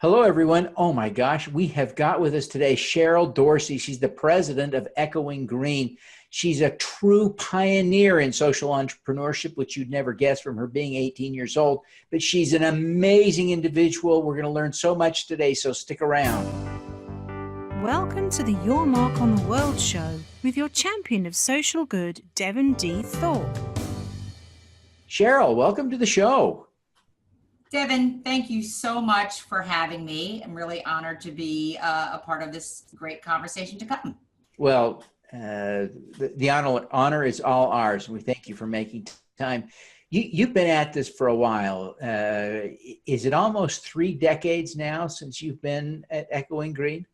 Hello, everyone. Oh my gosh, we have got with us today Cheryl Dorsey. She's the president of Echoing Green. She's a true pioneer in social entrepreneurship, which you'd never guess from her being 18 years old. But she's an amazing individual. We're going to learn so much today, so stick around. Welcome to the Your Mark on the World show with your champion of social good, Devin D. Thorpe. Cheryl, welcome to the show. Devin, thank you so much for having me. I'm really honored to be a part of this great conversation to come. Well, the honor is all ours, and we thank you for making time. You've been at this for a while. Is it almost 3 decades now since you've been at Echoing Green?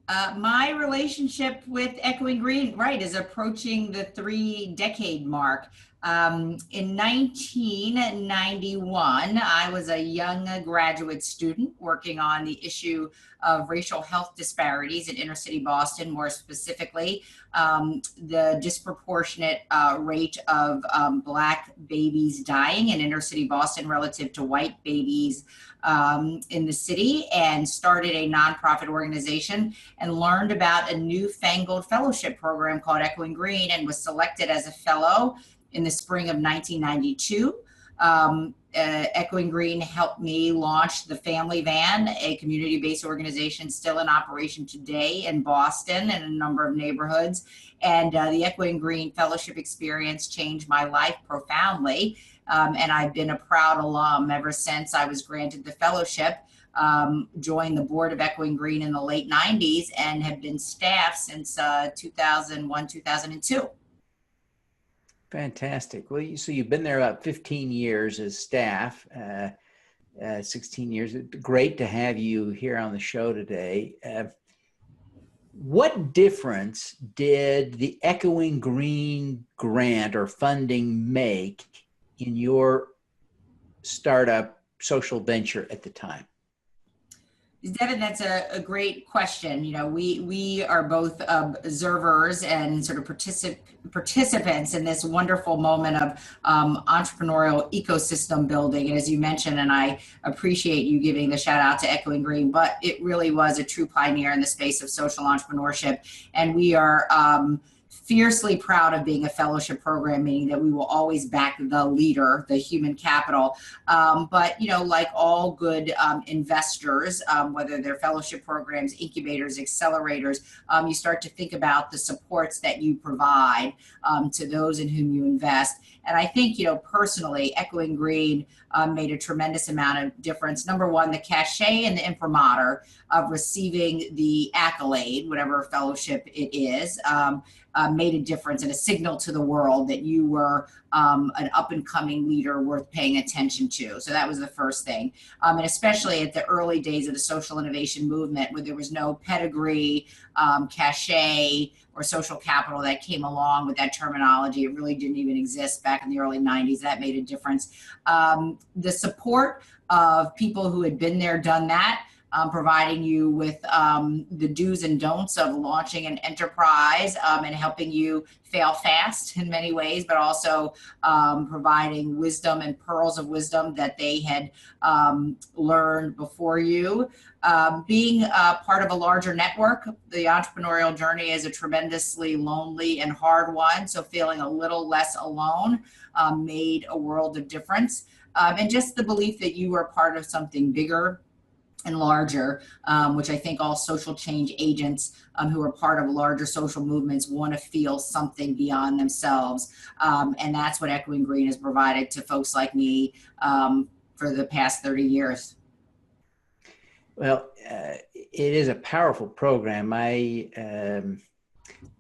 My relationship with Echoing Green, right, is approaching the 3-decade mark. In 1991, I was a young graduate student working on the issue of racial health disparities in inner city Boston, more specifically, the disproportionate rate of Black babies dying in inner city Boston relative to white babies in the city, and started a nonprofit organization and learned about a newfangled fellowship program called Echoing Green, and was selected as a fellow in the spring of 1992. Echoing Green helped me launch the Family Van, a community-based organization still in operation today in Boston and a number of neighborhoods. And the Echoing Green fellowship experience changed my life profoundly. And I've been a proud alum ever since I was granted the fellowship. Joined the board of Echoing Green in the late 90s and have been staff since 2001, 2002. Fantastic. Well, so you've been there about 15 years as staff, 16 years. Great to have you here on the show today. What difference did the Echoing Green grant or funding make in your startup social venture at the time? Devin, that's a great question. You know, we are both observers and sort of participants in this wonderful moment of entrepreneurial ecosystem building. And as you mentioned, and I appreciate you giving the shout out to Echoing Green, but it really was a true pioneer in the space of social entrepreneurship. And we are fiercely proud of being a fellowship program, meaning that we will always back the leader, the human capital. But, you know, like all good investors, whether they're fellowship programs, incubators, accelerators, you start to think about the supports that you provide to those in whom you invest. And I think, you know, personally, Echoing Green made a tremendous amount of difference. Number one, the cachet and the imprimatur of receiving the accolade, whatever fellowship it is, made a difference and a signal to the world that you were an up-and-coming leader worth paying attention to. So that was the first thing. And especially at the early days of the social innovation movement, where there was no pedigree, cachet, or social capital that came along with that terminology. It really didn't even exist back in the early 90s. That made a difference. The support of people who had been there, done that, providing you with the do's and don'ts of launching an enterprise and helping you fail fast in many ways, but also providing wisdom and pearls of wisdom that they had learned before you. Being part of a larger network, the entrepreneurial journey is a tremendously lonely and hard one, so feeling a little less alone made a world of difference. And just the belief that you are part of something bigger and larger, which I think all social change agents who are part of larger social movements want to feel something beyond themselves. And that's what Echoing Green has provided to folks like me for the past 30 years. Well, it is a powerful program. I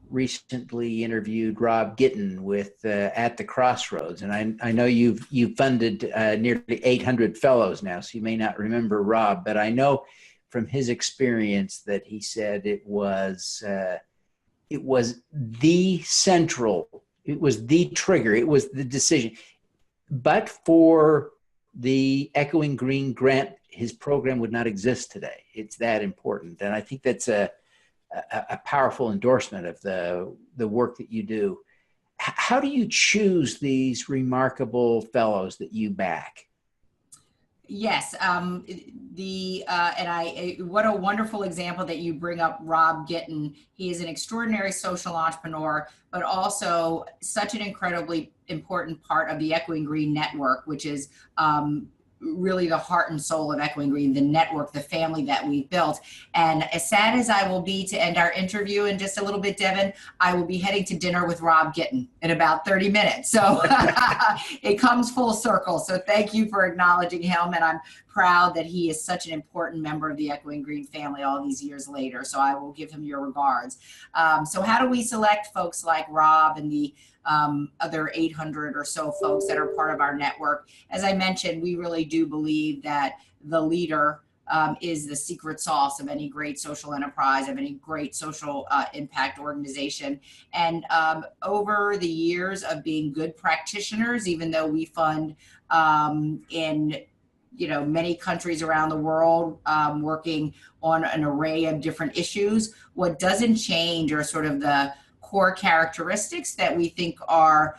recently interviewed Rob Gittin with At the Crossroads, and I know you've funded nearly 800 fellows now, so you may not remember Rob, but I know from his experience that he said it was the central, it was the trigger, it was the decision. But for the Echoing Green grant, his program would not exist today. It's that important, and I think that's a powerful endorsement of the work that you do. How do you choose these remarkable fellows that you back? Yes, what a wonderful example that you bring up, Rob Gittin. He is an extraordinary social entrepreneur, but also such an incredibly important part of the Echoing Green network, which is really the heart and soul of Echoing Green, the network, the family that we've built. And as sad as I will be to end our interview in just a little bit, Devin, I will be heading to dinner with Rob Gittin in about 30 minutes. So it comes full circle. So thank you for acknowledging him. And I'm proud that he is such an important member of the Echoing Green family all these years later. So I will give him your regards. So how do we select folks like Rob and the other 800 or so folks that are part of our network? As I mentioned, we really do believe that the leader is the secret sauce of any great social enterprise, of any great social impact organization. And over the years of being good practitioners, even though we fund in many countries around the world, working on an array of different issues, what doesn't change are sort of the core characteristics that we think are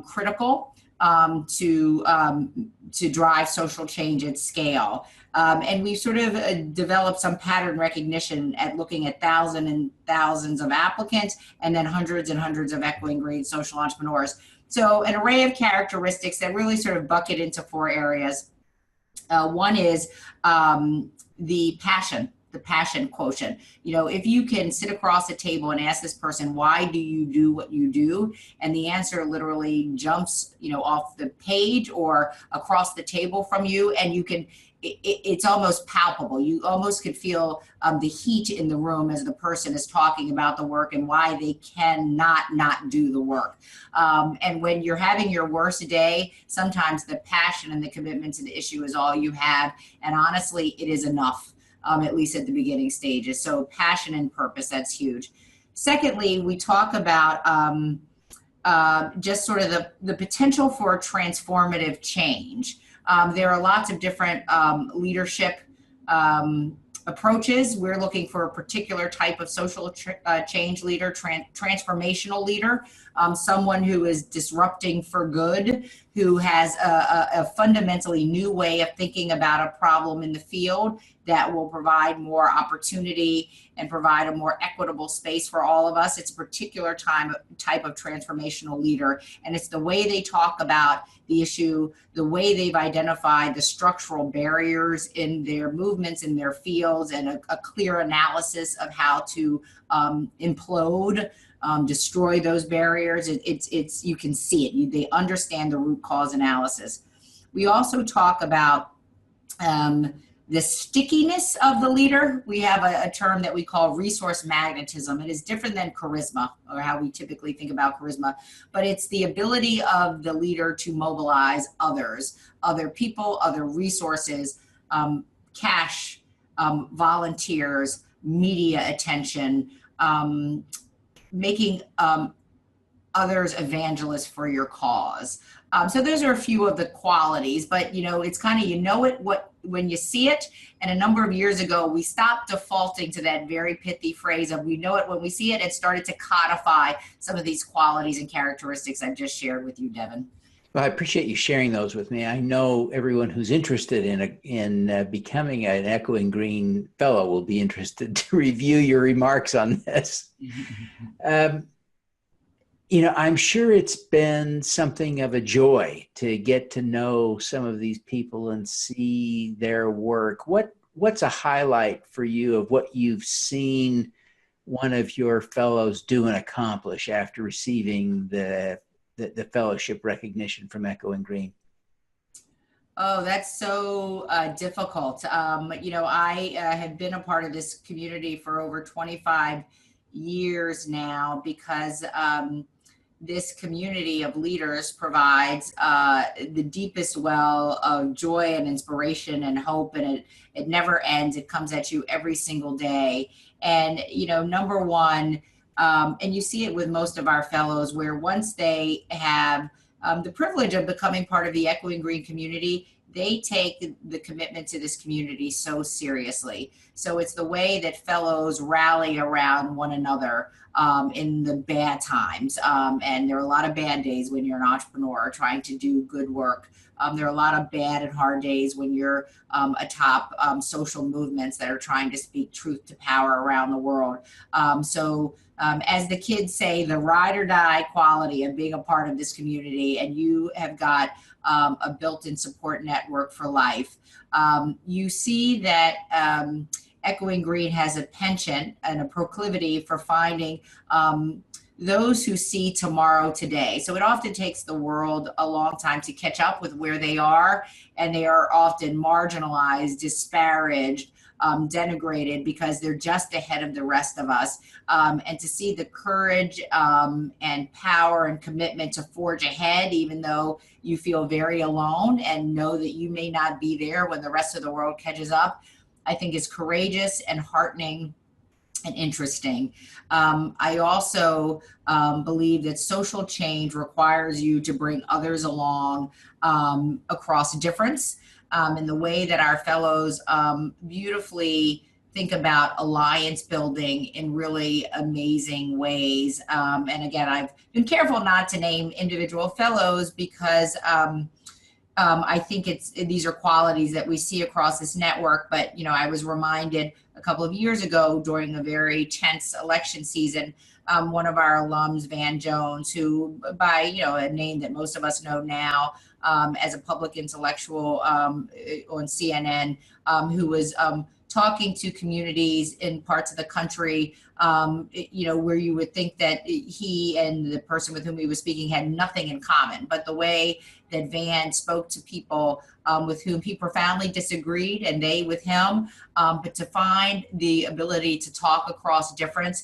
critical to drive social change at scale. And we've sort of developed some pattern recognition at looking at thousands and thousands of applicants and then hundreds and hundreds of Echoing Green social entrepreneurs. So an array of characteristics that really sort of bucket into 4 areas. One is the passion quotient. If you can sit across a table and ask this person, why do you do what you do? And the answer literally jumps, off the page or across the table from you, and you can, it's almost palpable. You almost could feel the heat in the room as the person is talking about the work and why they cannot not do the work. And when you're having your worst day, sometimes the passion and the commitment to the issue is all you have. And honestly, it is enough. At least at the beginning stages. So passion and purpose, that's huge. Secondly, we talk about just sort of the potential for transformative change. There are lots of different leadership approaches. We're looking for a particular type of social change leader, transformational leader, someone who is disrupting for good, who has a fundamentally new way of thinking about a problem in the field that will provide more opportunity and provide a more equitable space for all of us. It's a particular type of transformational leader, and it's the way they talk about the issue, the way they've identified the structural barriers in their movements, in their fields, and a clear analysis of how to implode, destroy those barriers. It's you can see it. They understand the root cause analysis. We also talk about the stickiness of the leader. We have a term that we call resource magnetism. It is different than charisma, or how we typically think about charisma, but it's the ability of the leader to mobilize others, other people, other resources, cash, volunteers, media attention, making others evangelists for your cause. So those are a few of the qualities, but it's kind of, when you see it. And a number of years ago, we stopped defaulting to that very pithy phrase of we know it when we see it, and started to codify some of these qualities and characteristics I've just shared with you, Devin. Well, I appreciate you sharing those with me. I know everyone who's interested in becoming an Echoing Green Fellow will be interested to review your remarks on this. I'm sure it's been something of a joy to get to know some of these people and see their work. What's a highlight for you of what you've seen one of your fellows do and accomplish after receiving the fellowship recognition from Echoing Green? Oh, that's so difficult. I have been a part of this community for over 25 years now, because this community of leaders provides the deepest well of joy and inspiration and hope, and it never ends. It comes at you every single day. And, number one, and you see it with most of our fellows, where once they have the privilege of becoming part of the Echoing Green community, they take the commitment to this community so seriously. So it's the way that fellows rally around one another. in the bad times. And there are a lot of bad days when you're an entrepreneur trying to do good work. There are a lot of bad and hard days when you're atop social movements that are trying to speak truth to power around the world. As the kids say, the ride or die quality of being a part of this community, and you have got a built-in support network for life. You see that Echoing Green has a penchant and a proclivity for finding those who see tomorrow today. So it often takes the world a long time to catch up with where they are, and they are often marginalized, disparaged, denigrated because they're just ahead of the rest of us. And to see the courage and power and commitment to forge ahead, even though you feel very alone and know that you may not be there when the rest of the world catches up, I think is courageous and heartening and interesting. I also believe that social change requires you to bring others along across difference. In the way that our fellows beautifully think about alliance building in really amazing ways. And again, I've been careful not to name individual fellows because I think these are qualities that we see across this network. But, you know, I was reminded a couple of years ago during a very tense election season, one of our alums, Van Jones, who by, you know, a name that most of us know now as a public intellectual on CNN, who was talking to communities in parts of the country, you know, where you would think that he and the person with whom he was speaking had nothing in common. But the way that Van spoke to people with whom he profoundly disagreed and they with him, but to find the ability to talk across difference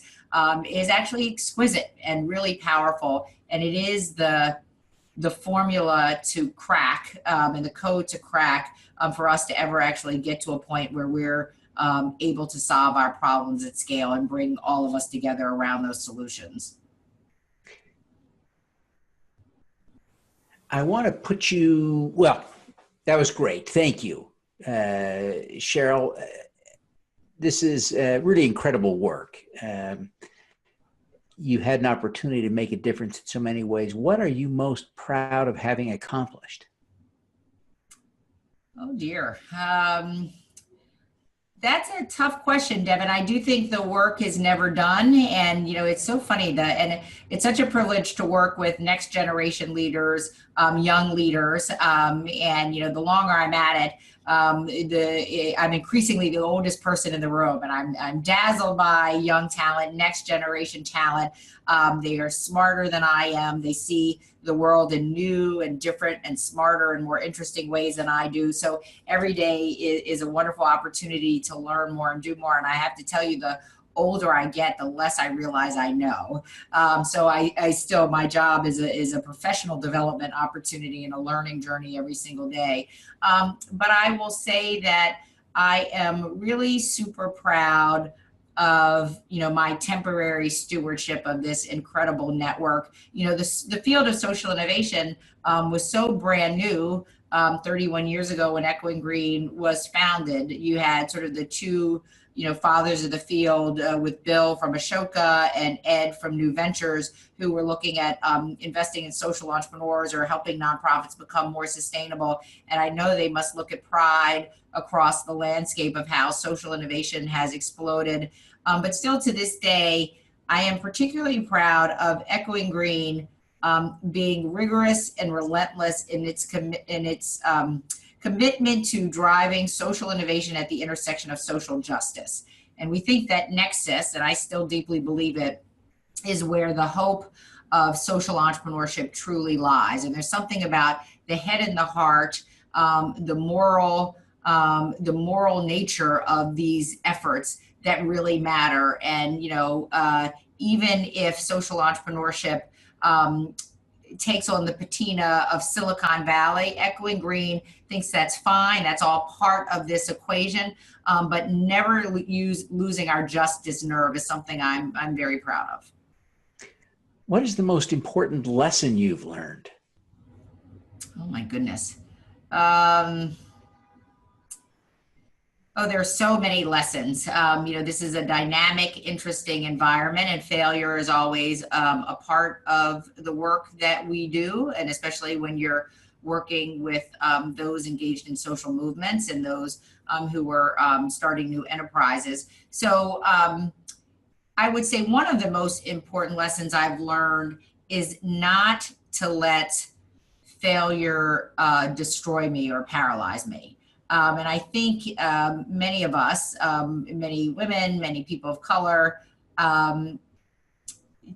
is actually exquisite and really powerful. And it is the formula to crack and the code to crack for us to ever actually get to a point where we're able to solve our problems at scale and bring all of us together around those solutions. I want to put you, well, that was great. Thank you, Cheryl. This is really incredible work. You had an opportunity to make a difference in so many ways. What are you most proud of having accomplished? Oh dear. That's a tough question, Devin. I do think the work is never done. And, you know, it's so funny and it's such a privilege to work with next generation leaders, young leaders. And, you know, the longer I'm at it, I'm increasingly the oldest person in the room, and I'm dazzled by young talent, next generation talent. They are smarter than I am. They see the world in new and different and smarter and more interesting ways than I do. So every day is a wonderful opportunity to learn more and do more. And I have to tell you, the older I get, the less I realize I know. So I still, my job is a professional development opportunity and a learning journey every single day. But I will say that I am really super proud of, you know, my temporary stewardship of this incredible network. You know, the field of social innovation was so brand new 31 years ago when Echoing Green was founded. You had sort of the two, you know, fathers of the field with Bill from Ashoka and Ed from New Ventures, who were looking at investing in social entrepreneurs or helping nonprofits become more sustainable. And I know they must look at pride across the landscape of how social innovation has exploded. But still to this day, I am particularly proud of Echoing Green being rigorous and relentless in its commitment to driving social innovation at the intersection of social justice. And we think that nexus, and I still deeply believe it, is where the hope of social entrepreneurship truly lies. And there's something about the head and the heart, the moral nature of these efforts that really matter. And, you know, even if social entrepreneurship takes on the patina of Silicon Valley, Echoing Green thinks that's fine. That's all part of this equation, but never losing our justice nerve is something I'm very proud of. What is the most important lesson you've learned? Oh my goodness. Oh, there are so many lessons. This is a dynamic, interesting environment, and failure is always a part of the work that we do, and especially when you're working with those engaged in social movements and those who are starting new enterprises. So I would say one of the most important lessons I've learned is not to let failure destroy me or paralyze me. And I think many of us, many women, many people of color,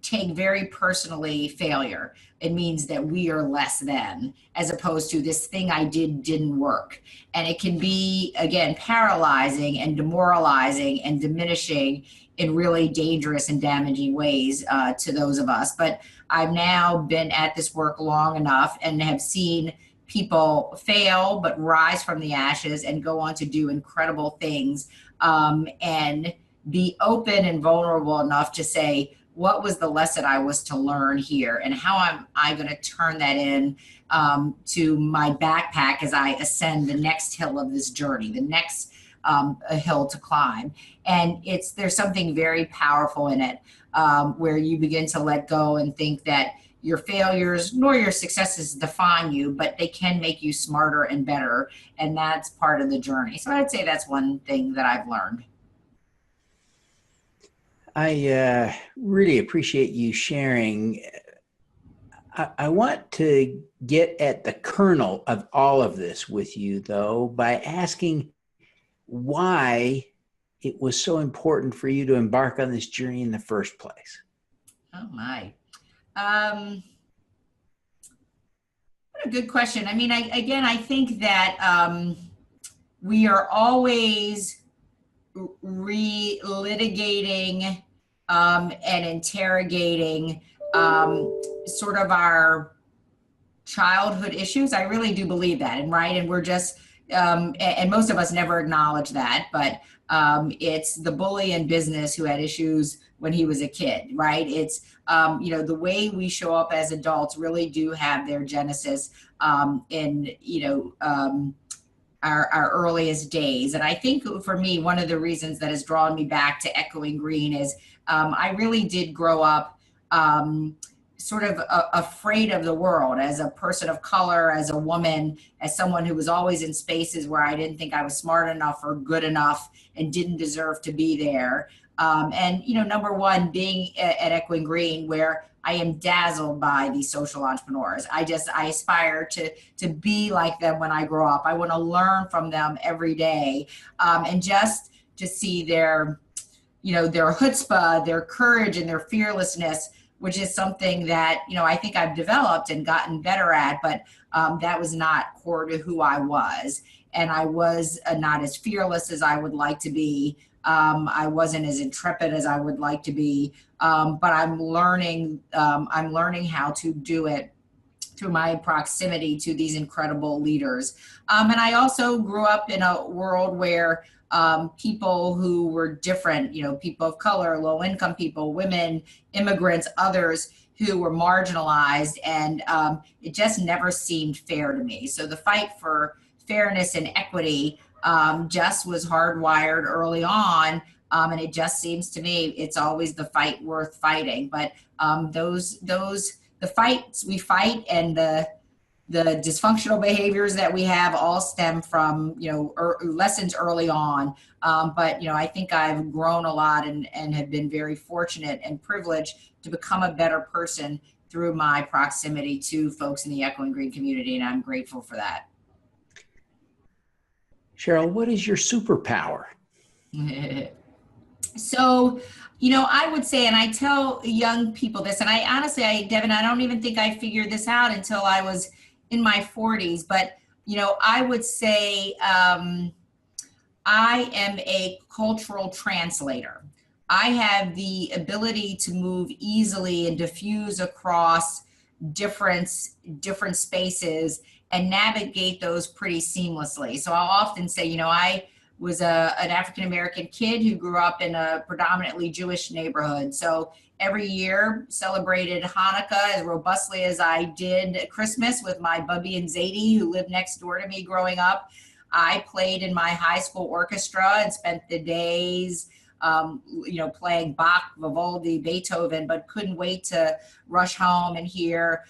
take very personally failure. It means that we are less than, as opposed to this thing I did didn't work. And it can be, again, paralyzing and demoralizing and diminishing in really dangerous and damaging ways to those of us. But I've now been at this work long enough and have seen people fail but rise from the ashes and go on to do incredible things, and be open and vulnerable enough to say, what was the lesson I was to learn here, and how am I going to turn that in to my backpack as I ascend the next hill of this journey, the next a hill to climb. And there's something very powerful in it, where you begin to let go and think that your failures nor your successes define you, but they can make you smarter and better. And that's part of the journey. So I'd say that's one thing that I've learned. I really appreciate you sharing. I want to get at the kernel of all of this with you, though, by asking why it was so important for you to embark on this journey in the first place. Oh my. What a good question. I mean, I think that we are always relitigating and interrogating sort of our childhood issues. I really do believe that, and we're just and most of us never acknowledge that, but it's the bully in business who had issues when he was a kid, right? It's the way we show up as adults really do have their genesis in our earliest days. And I think for me, one of the reasons that has drawn me back to Echoing Green is I really did grow up sort of afraid of the world as a person of color, as a woman, as someone who was always in spaces where I didn't think I was smart enough or good enough and didn't deserve to be there. And number one, being at Echoing Green, where I am dazzled by these social entrepreneurs. I aspire to be like them when I grow up. I want to learn from them every day, and just to see their chutzpah, their courage, and their fearlessness, which is something that I think I've developed and gotten better at. But that was not core to who I was, and I was not as fearless as I would like to be. I wasn't as intrepid as I would like to be, but I'm learning how to do it through my proximity to these incredible leaders. And I also grew up in a world where people who were different, people of color, low income people, women, immigrants, others who were marginalized, and it just never seemed fair to me. So the fight for fairness and equity just was hardwired early on, and it just seems to me it's always the fight worth fighting. But the fights we fight and the dysfunctional behaviors that we have all stem from lessons early on. But I think I've grown a lot and have been very fortunate and privileged to become a better person through my proximity to folks in the Echoing Green community, and I'm grateful for that. Cheryl, what is your superpower? So, I would say, and I tell young people this, and Devin, I don't even think I figured this out until I was in my 40s, but, I would say I am a cultural translator. I have the ability to move easily and diffuse across different spaces and navigate those pretty seamlessly. So I'll often say, I was an African-American kid who grew up in a predominantly Jewish neighborhood. So every year celebrated Hanukkah as robustly as I did Christmas with my Bubby and Zadie, who lived next door to me growing up. I played in my high school orchestra and spent the days playing Bach, Vivaldi, Beethoven, but couldn't wait to rush home and hear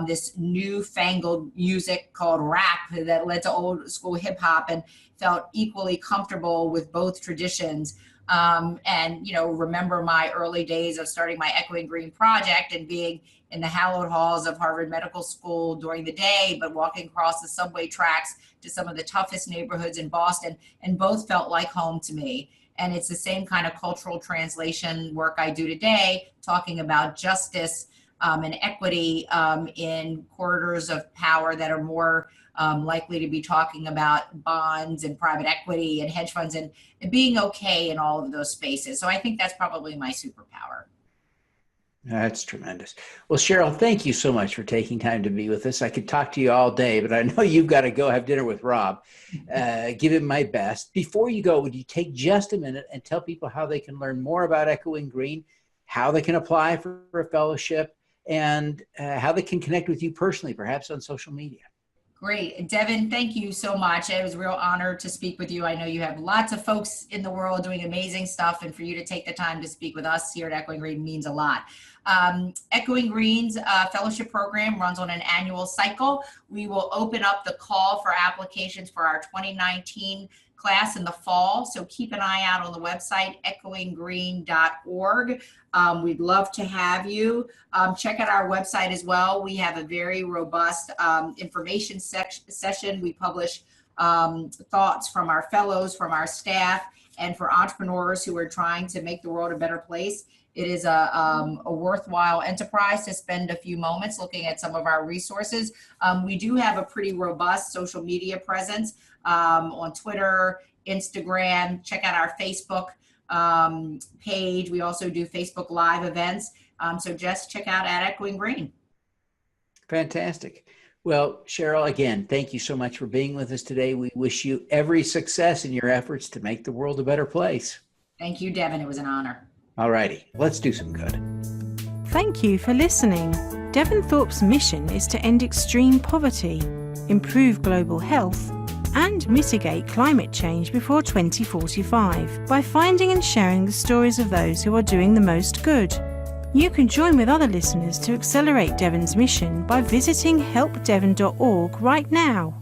this newfangled music called rap that led to old school hip hop, and felt equally comfortable with both traditions. Remember my early days of starting my Echoing Green project and being in the hallowed halls of Harvard Medical School during the day, but walking across the subway tracks to some of the toughest neighborhoods in Boston, and both felt like home to me. And it's the same kind of cultural translation work I do today, talking about justice and equity in corridors of power that are more likely to be talking about bonds and private equity and hedge funds, and being okay in all of those spaces. So I think that's probably my superpower. That's tremendous. Well, Cheryl, thank you so much for taking time to be with us. I could talk to you all day, but I know you've got to go have dinner with Rob. Give him my best. Before you go, would you take just a minute and tell people how they can learn more about Echoing Green, how they can apply for a fellowship, and how they can connect with you personally, perhaps on social media? Great. Devin, thank you so much. It was a real honor to speak with you. I know you have lots of folks in the world doing amazing stuff, and for you to take the time to speak with us here at Echoing Green means a lot. Echoing Green's fellowship program runs on an annual cycle. We will open up the call for applications for our 2019 class in the fall. So keep an eye out on the website, echoinggreen.org. We'd love to have you. Check out our website as well. We have a very robust information session. We publish thoughts from our fellows, from our staff, and for entrepreneurs who are trying to make the world a better place. It is a worthwhile enterprise to spend a few moments looking at some of our resources. We do have a pretty robust social media presence on Twitter, Instagram. Check out our Facebook page. We also do Facebook Live events. So just check out at Echoing Green. Fantastic. Well, Cheryl, again, thank you so much for being with us today. We wish you every success in your efforts to make the world a better place. Thank you, Devin. It was an honor. All righty, let's do some good. Thank you for listening. Devin Thorpe's mission is to end extreme poverty, improve global health, and mitigate climate change before 2045 by finding and sharing the stories of those who are doing the most good. You can join with other listeners to accelerate Devin's mission by visiting helpdevin.org right now.